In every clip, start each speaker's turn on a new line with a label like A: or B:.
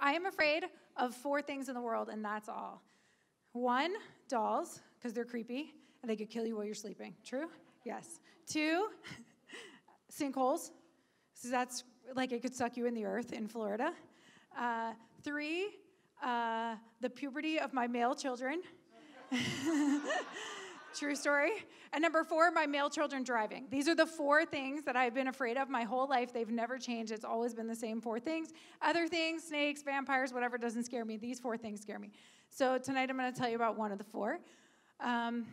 A: I am afraid of 4 things in the world, and that's all. 1, dolls, because they're creepy, and they could kill you while you're sleeping. True? Yes. 2, sinkholes. So that's like it could suck you in the earth in Florida. 3, the puberty of my male children. True story. And number 4, my male children driving. These are the 4 things that I've been afraid of my whole life. They've never changed. It's always been the same 4 things. Other things, snakes, vampires, whatever, doesn't scare me. These 4 things scare me. So tonight I'm going to tell you about one of the 4.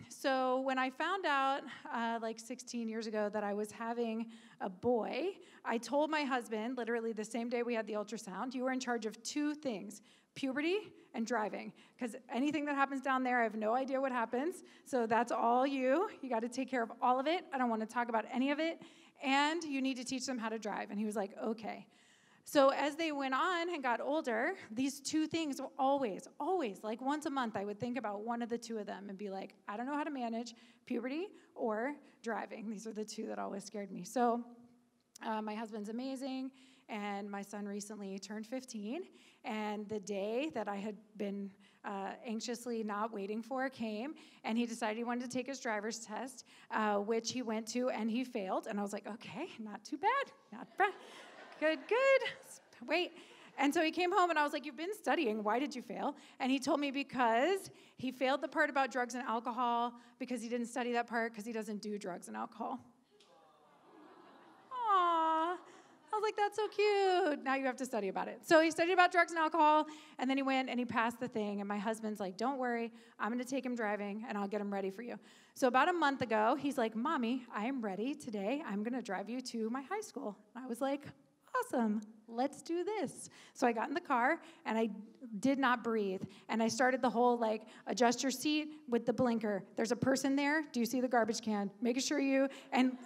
A: So when I found out like 16 years ago that I was having a boy, I told my husband, literally the same day we had the ultrasound, you are in charge of 2 things, puberty and driving, because anything that happens down there, I have no idea what happens. So that's all you. You got to take care of all of it. I don't want to talk about any of it. And you need to teach them how to drive. And he was like, okay. So as they went on and got older, these 2 things were always, like once a month, I would think about one of the 2 of them and be like, I don't know how to manage puberty or driving. These are the 2 that always scared me. So my husband's amazing, and my son recently turned 15, and the day that I had been anxiously not waiting for came, and he decided he wanted to take his driver's test, which he went to, and he failed. And I was like, okay, not too bad, not bad. Good. Wait. And so he came home, and I was like, you've been studying. Why did you fail? And he told me because he failed the part about drugs and alcohol because he didn't study that part because he doesn't do drugs and alcohol. Aww. I was like, that's so cute. Now you have to study about it. So he studied about drugs and alcohol, and then he went and he passed the thing. And my husband's like, don't worry. I'm going to take him driving, and I'll get him ready for you. So about a month ago, he's like, Mommy, I am ready today. I'm going to drive you to my high school. And I was like, awesome. Let's do this. So I got in the car, and I did not breathe. And I started the whole, like, adjust your seat with the blinker. There's a person there. Do you see the garbage can? Making sure you... And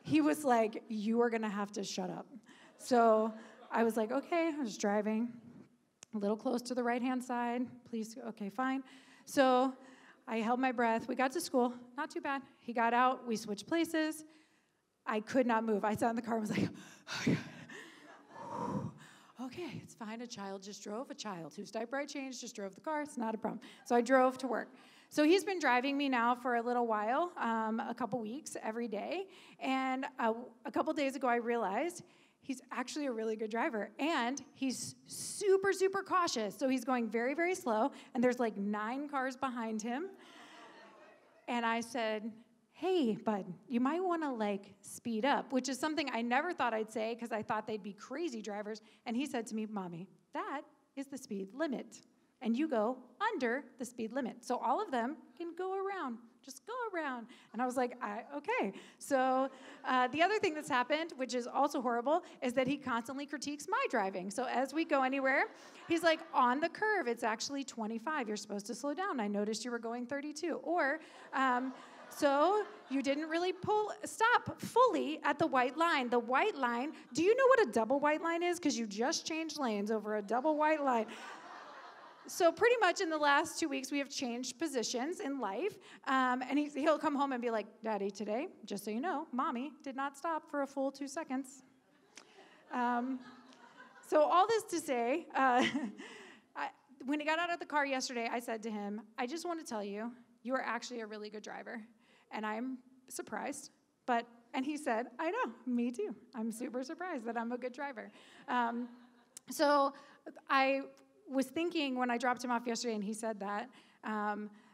A: he was like, you are going to have to shut up. So I was like, okay, I was driving a little close to the right-hand side. Please, okay, fine. So I held my breath. We got to school. Not too bad. He got out. We switched places. I could not move. I sat in the car and was like, oh, God. Okay, it's fine. A child just drove. A child whose diaper I changed just drove the car. It's not a problem. So I drove to work. So he's been driving me now for a little while, a couple weeks every day. And a couple days ago, I realized he's actually a really good driver. And he's super, super cautious. So he's going very, very slow. And there's like 9 cars behind him. And I said, hey, bud, you might want to, like, speed up, which is something I never thought I'd say because I thought they'd be crazy drivers. And he said to me, Mommy, that is the speed limit. And you go under the speed limit. So all of them can go around. Just go around. And I was like, okay. So the other thing that's happened, which is also horrible, is that he constantly critiques my driving. So as we go anywhere, he's like, on the curve, it's actually 25. You're supposed to slow down. I noticed you were going 32. Or... so you didn't really stop fully at the white line. The white line, do you know what a double white line is? Because you just changed lanes over a double white line. So pretty much in the last 2 weeks, we have changed positions in life. And he'll come home and be like, Daddy, today, just so you know, Mommy did not stop for a full 2 seconds. So all this to say, when he got out of the car yesterday, I said to him, I just want to tell you, you are actually a really good driver. And I'm surprised, and he said, I know, me too. I'm super surprised that I'm a good driver. So I was thinking when I dropped him off yesterday and he said that,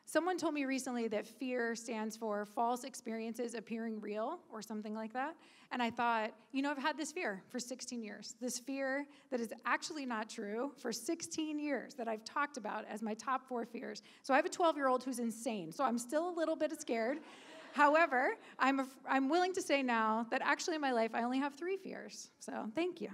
A: someone told me recently that fear stands for false experiences appearing real or something like that. And I thought, I've had this fear for 16 years. This fear that is actually not true for 16 years that I've talked about as my top 4 fears. So I have a 12-year-old who's insane. So I'm still a little bit scared. However, I'm willing to say now that actually in my life I only have 3 fears. So thank you.